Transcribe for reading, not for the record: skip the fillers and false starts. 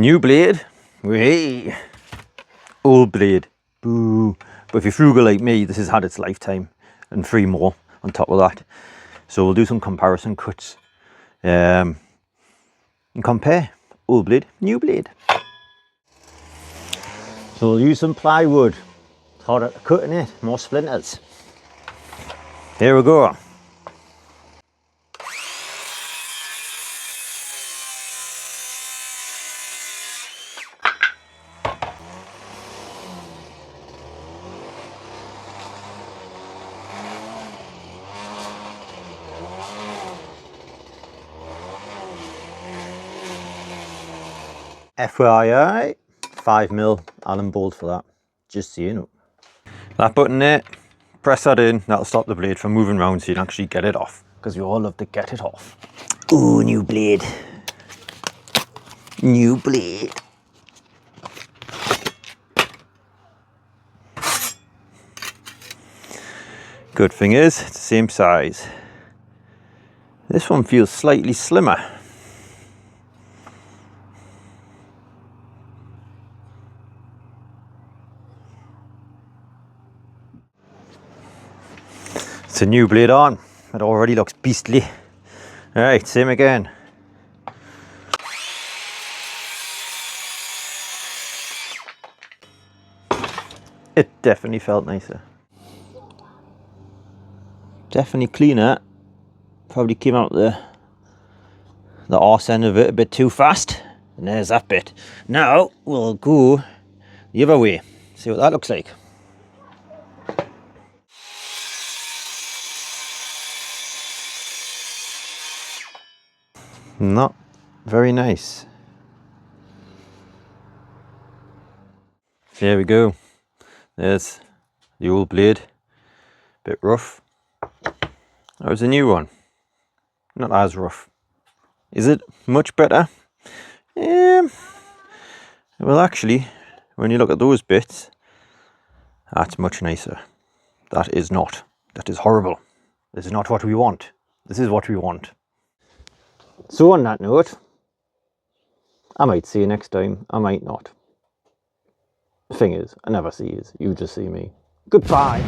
New blade. Hey. Old blade. Boo. But if you're frugal like me, this has had its lifetime and 3 more on top of that. So we'll do some comparison cuts and compare old blade, new blade. So we'll use some plywood. It's harder to cut in it, more splinters. Here we go. FYI, 5mm Allen bolt for that, just so you know. That button there, press that in, that'll stop the blade from moving around so you can actually get it off, because we all love to get it off. Ooh, new blade. New blade. Good thing is, it's the same size. This one feels slightly slimmer. It's a new blade on. It already looks beastly. Alright, same again. It definitely felt nicer. Definitely cleaner. Probably came out the arse end of it a bit too fast. And there's that bit. Now we'll go the other way. See what that looks like. Not very nice. There we go. There's the old blade. Bit rough. There's a new one. Not as rough. Is it much better? Well, actually, when you look at those bits, that's much nicer. That is not. That is horrible. This is not what we want. This is what we want. So on that note, I might see you next time, I might not. The thing is, I never see you, you just see me. Goodbye!